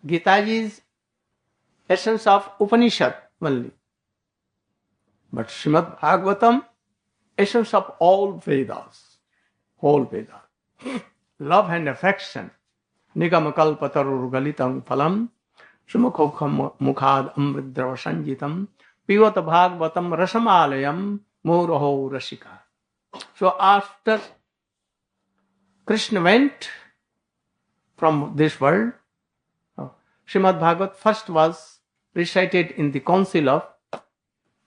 Gita is essence of Upanishad only. But Srimad Bhagavatam, essence of all Vedas, whole Vedas. Love and affection. Nigam kalpatarur galitam phalam sumukhokham mukhad amridrava sanjitam pivat bhagavatam rasamalayam muraho rasika. So after Krishna went from this world, Srimad Bhagavat first was recited in the council of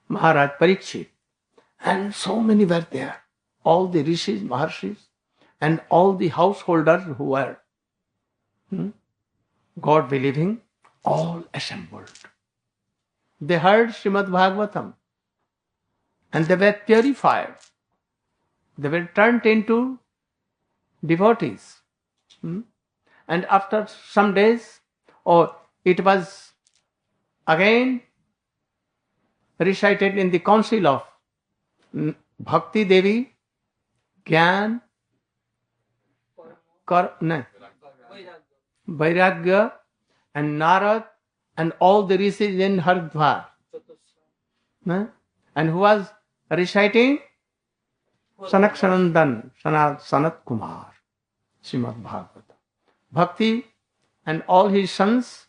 Maharaj Parikshit. And so many were there. All the rishis, maharshis, and all the householders who were God believing, all assembled. They heard Srimad Bhagavatam and they were purified. They were turned into devotees. And after some days, it was again recited in the council of Bhakti Devi, Gyan, Vairagya, and Narad, and all the rishis in Haridwar. And who was reciting? Sanat Sanat Kumar, Srimad Bhagavatam. Bhakti and all his sons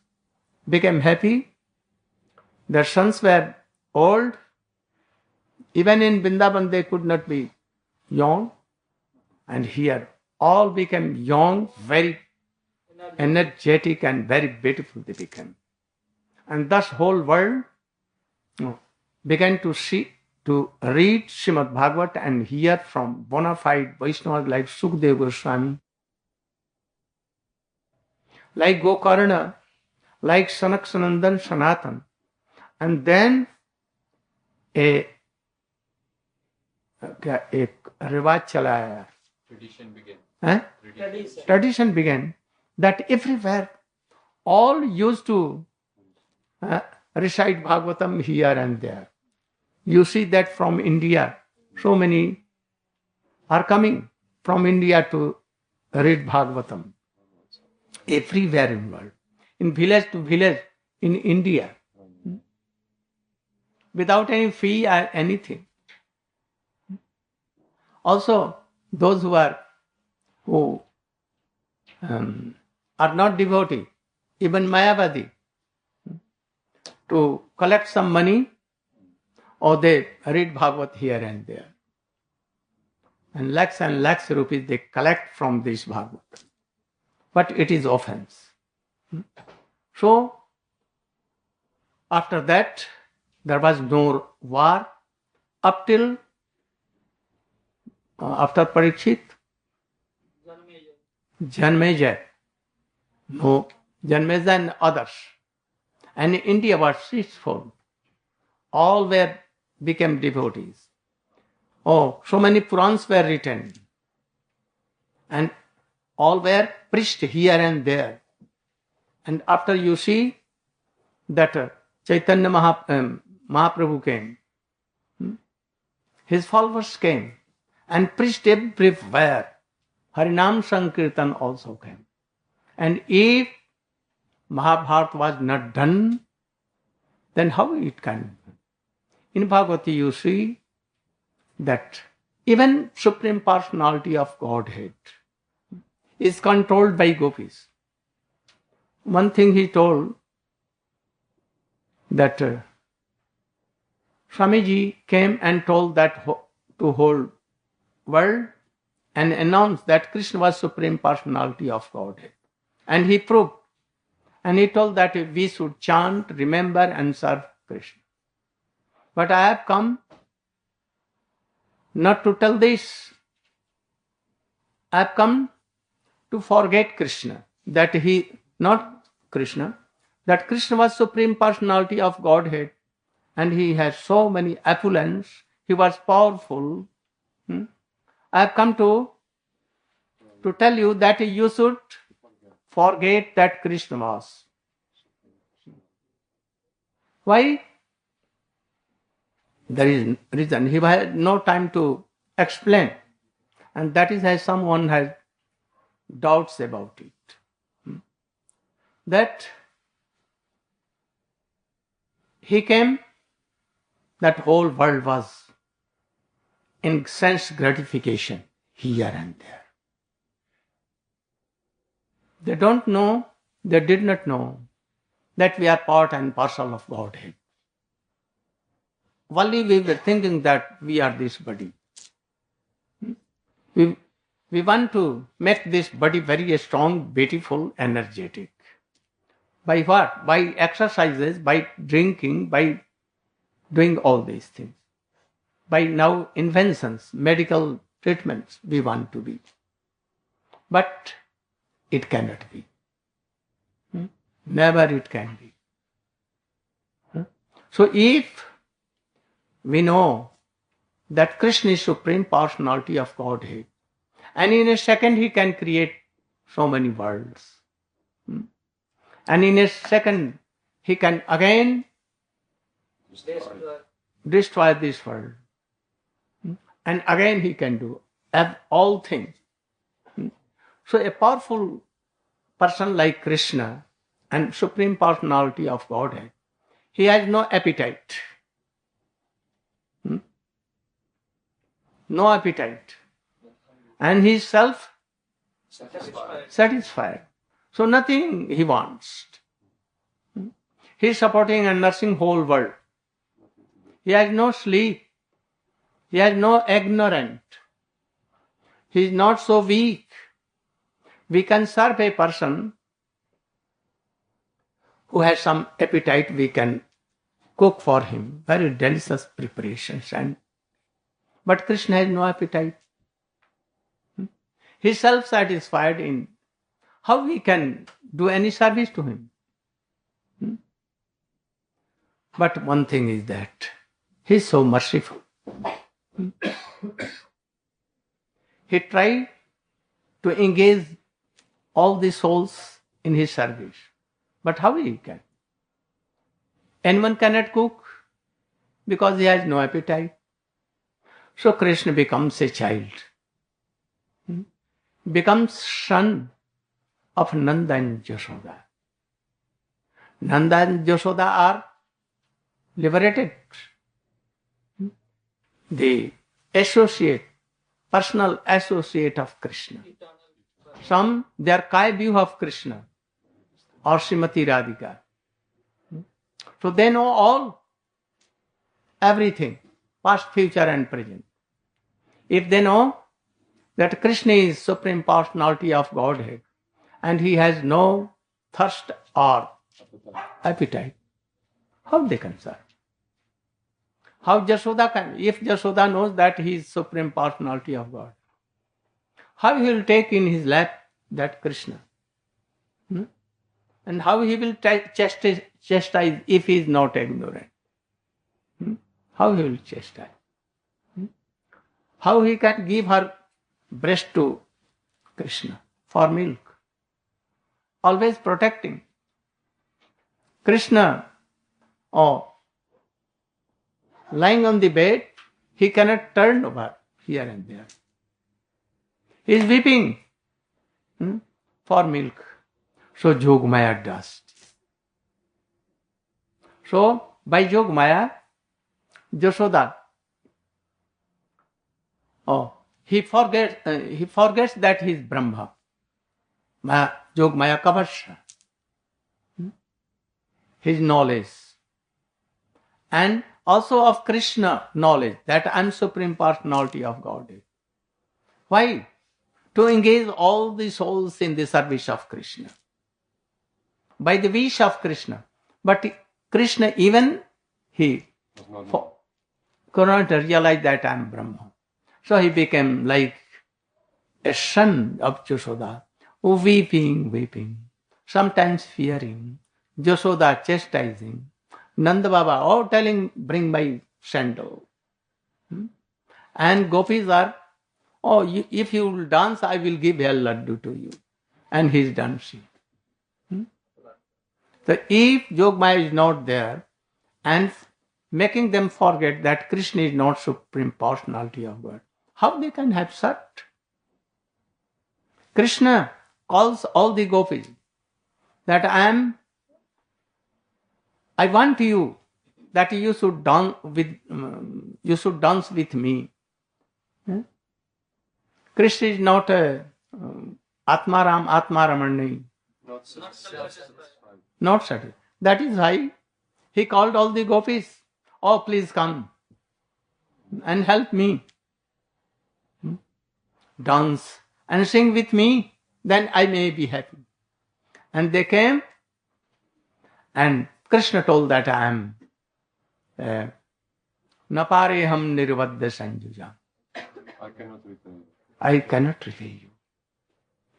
became happy. Their sons were old. Even in Vrindavan they could not be young. And here all became young, very energetic and very beautiful they became. And thus whole world began to read Srimad Bhagavat and hear from bona fide Vaishnavas like Sukadeva Goswami, like Gokarna, like Sanaksanandan Sanatan. And then a rivaj chala. Tradition began that everywhere all used to recite Bhagavatam here and there. You see that from India, so many are coming from India to read Bhagavatam. Everywhere in the world, in village to village in India, without any fee or anything. Also, those who are not devotee, even Mayavadi, to collect some money, or they read Bhagavat here and there. And lakhs rupees they collect from this Bhagavat. But it is offense. So, after that, there was no war up till after Parikshit, Janmeja, Janmeja and others. And India was peaceful. All became devotees. So many Purans were written. And all were preached here and there. And after you see that Chaitanya Mahaprabhu came, his followers came and preached everywhere. Harinam Sankirtan also came. And if Mahabharat was not done, then how it can be done? In Bhagavati you see that even Supreme Personality of Godhead is controlled by gopis. One thing he told that Swamiji came and told that to whole world and announced that Krishna was Supreme Personality of Godhead. And he proved. And he told that we should chant, remember and serve Krishna. But I have come not to tell this. I have come to forget Krishna. That Krishna was Supreme Personality of Godhead. And he has so many opulence. He was powerful. I have come to tell you that you should forget that Krishna was. Why? There is reason. He had no time to explain. And that is why someone has doubts about it. That he came, that whole world was in sense gratification here and there. They don't know, they did not know that we are part and parcel of Godhead. Only we were thinking that we are this body. We want to make this body very strong, beautiful, energetic. By what? By exercises, by drinking, by doing all these things. By now inventions, medical treatments, we want to be. But it cannot be. Never it can be. So if we know that Krishna is Supreme Personality of Godhead, and in a second he can create so many worlds. And in a second he can again destroy this world. And again he can do all things. So a powerful person like Krishna and Supreme Personality of Godhead, he has no appetite. No appetite. And he is self-satisfied. So nothing he wants. He is supporting and nursing whole world. He has no sleep. He has no ignorant. He is not so weak. We can serve a person who has some appetite, we can cook for him very delicious preparations. But Krishna has no appetite. He is self-satisfied in how we can do any service to him. But one thing is that he is so merciful. He tried to engage all the souls in his service. But how he can? Anyone cannot cook because he has no appetite. So Krishna becomes a child. Becomes son of Nanda and Yashoda. Nanda and Yashoda are liberated. They associate, personal associate of Krishna. Some, they are Kai view of Krishna or Srimati Radhika. So they know all, everything, past, future and present. If they know that Krishna is Supreme Personality of Godhead and he has no thirst or appetite, how they can serve? How Jashoda can? If Jashoda knows that he is Supreme Personality of God, how he will take in his lap that Krishna? And how he will chastise if he is not ignorant? How he will chastise? How he can give her breast to Krishna for milk? Always protecting. Krishna, lying on the bed, he cannot turn over here and there. He is weeping for milk. So Jogmaya does. So by Jogmaya, Jashoda, he forgets that he is Brahma. Jogmaya covers his knowledge. And also of Krishna knowledge, that I am Supreme Personality of Godhead. Why? To engage all the souls in the service of Krishna. By the wish of Krishna. But Krishna even, he could not realize that I am Brahma. So he became like a son of Jashoda, weeping, sometimes fearing, Jashoda chastising, Nanda Baba, telling, bring my sandal. And gopis are, if you will dance, I will give a laddu to you. And he is dancing. So if Jogmaya is not there, and making them forget that Krishna is not Supreme Personality of God, how they can have served? Krishna calls all the gopis that I want you that you should dance with me. Hmm? Krishna is not a Atmaram, Atmaraman. Not satisfied. That is why he called all the gopis. Oh, please come and help me. Dance and sing with me, then I may be happy. And they came, and Krishna told that I am Napareham Nirvadya Sanjuja. I cannot repay you.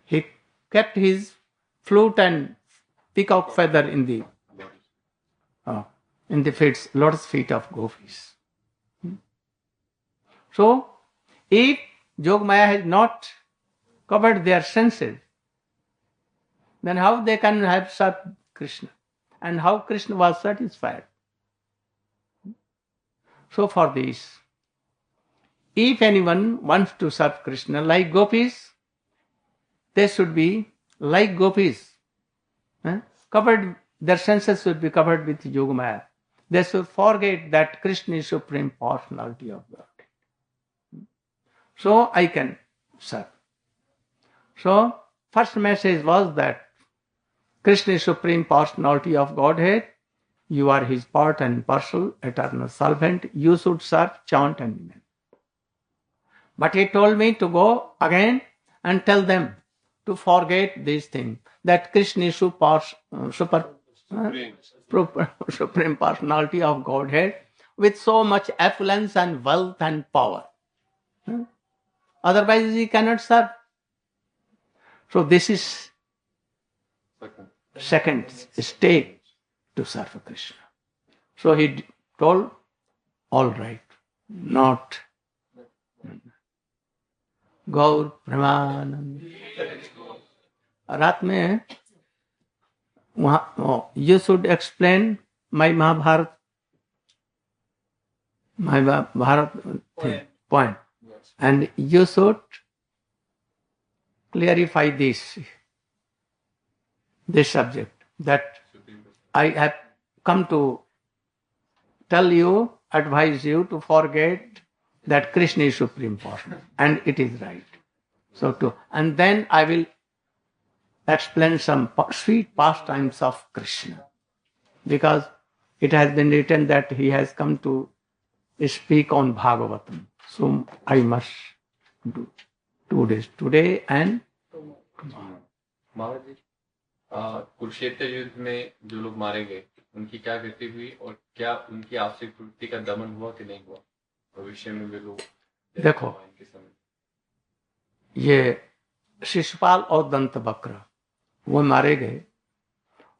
He kept his flute and peacock feather in the feet, lotus feet of gopis. So, if Yogamaya has not covered their senses, then how they can have served Krishna? And how Krishna was satisfied? So for this, if anyone wants to serve Krishna like gopis, they should be like gopis. Covered, their senses should be covered with Yogamaya. They should forget that Krishna is Supreme Personality of God. So I can serve. So first message was that Krishna is Supreme Personality of Godhead. You are his part and parcel, eternal servant. You should serve, chant and remain. But he told me to go again and tell them to forget these things. That Krishna is Supreme Personality of Godhead with so much affluence and wealth and power. Otherwise he cannot serve. So this is second stage to serve Krishna. So he told, all right, not Gaur Premanand. रात में वहाँ you should explain my Mahabharat point, and you should clarify this subject, that I have come to tell you, advise you to forget that Krishna is Supreme Person, and it is right. So and then I will explain some sweet pastimes of Krishna, because it has been written that he has come to speak on Bhagavatam. So I must do 2 days, today and tomorrow. महाराज जी, कुरुक्षेत्र युद्ध में जो लोग मारे गए उनकी क्या गति हुई और क्या उनकी आंशिक वृत्ति का दमन हुआ कि नहीं हुआ? भविष्य में वे लोग देखो, ये शिशुपाल और दंत वक्र वो मारे गए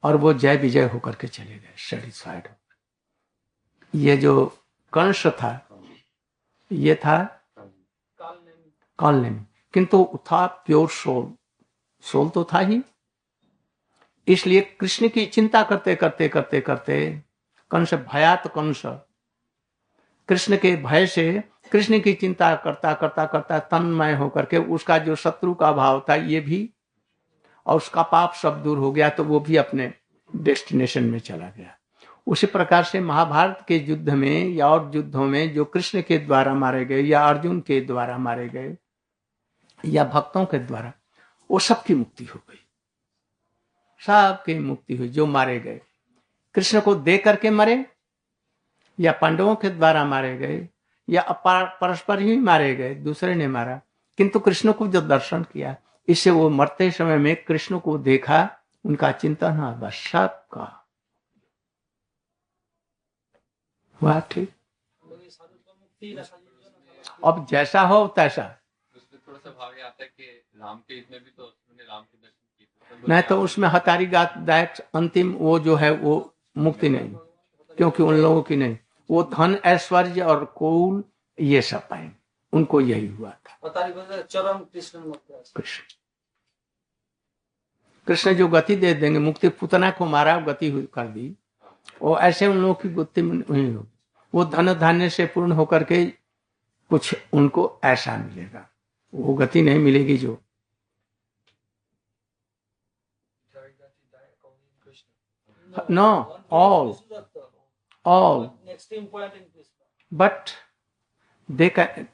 और वो जय विजय होकर के चले गए, सेटिस्फाइड। ये जो कंस था, ये था कालनेमी, किंतु था प्योर सोल तो था ही। इसलिए कृष्ण की चिंता करते करते करते करते कंस भयात कंस, कृष्ण के भय से कृष्ण की चिंता करता करता करता तन्मय होकर के उसका जो शत्रु का भाव था ये भी, और उसका पाप सब दूर हो गया, तो वो भी अपने डेस्टिनेशन में चला गया। उसी प्रकार से महाभारत के युद्ध में या और युद्धों में जो कृष्ण के द्वारा मारे गए या अर्जुन के द्वारा मारे गए या भक्तों के द्वारा, वो सबकी मुक्ति हो गई, सबकी मुक्ति हुई। जो मारे गए कृष्ण को दे करके मरे या पांडवों के द्वारा मारे गए या परस्पर ही मारे गए, दूसरे ने मारा, किंतु कृष्ण को जो दर्शन किया, इससे वो मरते समय में कृष्ण को देखा, उनका चिंतन हुआ, बस सबका हुआ ठीक। अब जैसा हो तैसा। थोड़ा सा भाव आता है कि राम के इसमें भी तो उन्होंने राम के दर्शन किए, नहीं तो उसमें हतारी दायक अंतिम वो जो है वो मुक्ति नहीं, क्योंकि उन लोगों की नहीं, वो धन ऐश्वर्य और कुल ये सब पाए, उनको यही हुआ था। चरम कृष्ण जो गति दे देंगे, मुक्ति पुतना को मारा गति कर दी, वो ऐसे उन लोगों की गति नहीं होगी। वो धन धान्य से पूर्ण होकर के कुछ उनको ऐसा मिलेगा, वो गति नहीं मिलेगी जो know all all. Next important in Krishna. But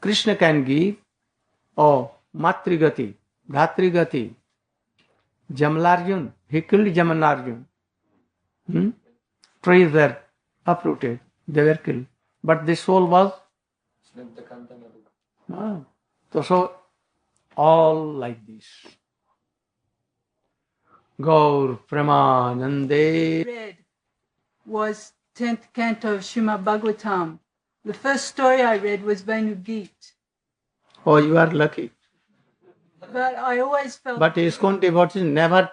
Krishna can give Matrigati, Bhratrigati, Jamalarjun. He killed Jamalarjun. Trees were uprooted. They were killed. But the soul was. So all like this. Gaur Premanande. Read was 10th canto of Srimad Bhagavatam. The first story I read was Venugit. Oh, you are lucky. But I always felt... But ISKCON devotees never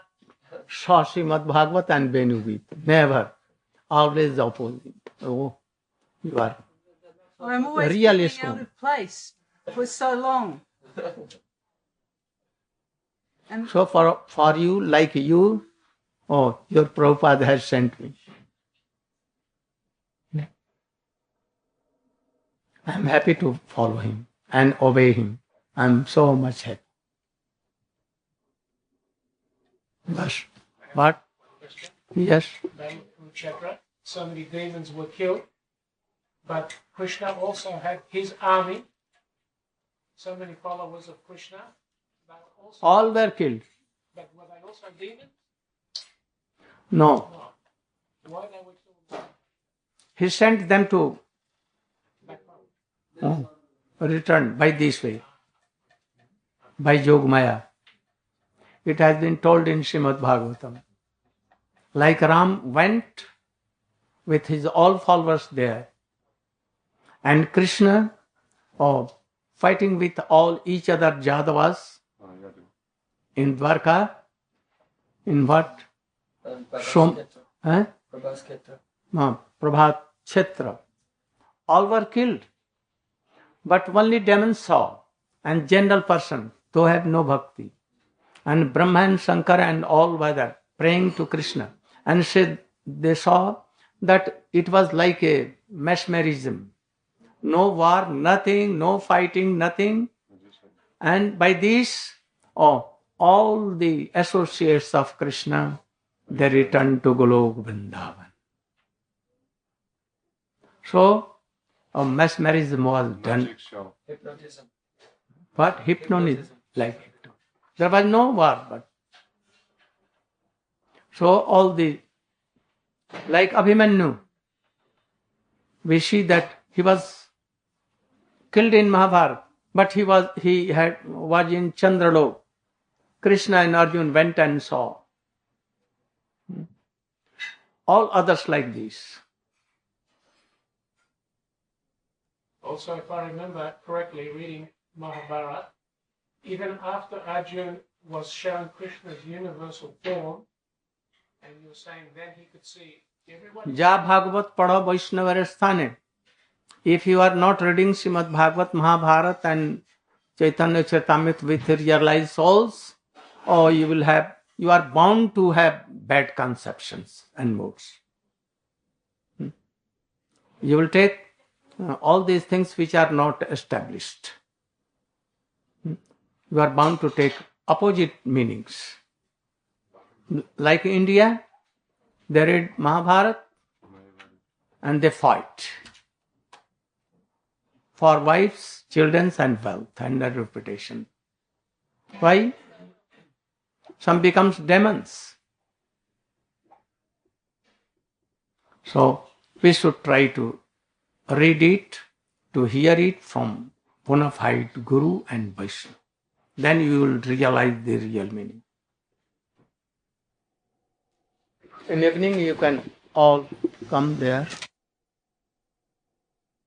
saw Srimad Bhagavat and Venugit. Never. Always the opposite. Oh, you are I'm always real feeling ISKCON. out of place for so long. And So for you, like you, your Prabhupada has sent me. I'm happy to follow him and obey him. I'm so much happy. Yes. What? Yes. Then Kurukshetra, so many demons were killed, but Krishna also had his army, so many followers of Krishna. All were killed. But were they also demons? No. No. Why they were killed? He sent them to return by this way, by Jogmaya. It has been told in Srimad Bhagavatam. Like Ram went with his all followers there, and Krishna fighting with all each other Jadavas in Dwarka, in what? Prabhat Kshetra. All were killed. But only demons saw, and general person, though have no bhakti. And Brahma and Shankara and all were praying to Krishna. And they saw that it was like a mesmerism. No war, nothing, no fighting, nothing. And by this, all the associates of Krishna, they returned to Golok Vrindavan. So, mesmerism was done. Hypnotism. What? Hypnotism. Like hypnotism. There was no war, but. So all the, like Abhimanyu, we see that he was killed in Mahabharat, but he was in Chandralok. Krishna and Arjuna went and saw. All others like this. Also, if I remember correctly, reading Mahabharat, even after Arjuna was shown Krishna's universal form, and you were saying then he could see everyone. Ja Bhagavat Padha Vaishnava Sthane. If you are not reading Srimad Bhagavat, Mahabharat and Chaitanya Charitamrita with realized souls, you are bound to have bad conceptions and moods. You will take all these things which are not established. You are bound to take opposite meanings. Like India, they read Mahabharat and they fight for wives, children and wealth and their reputation. Why? Some becomes demons. So we should try to read it, to hear it from bona fide Guru and Vaishnava. Then you will realize the real meaning. In the evening you can all come there.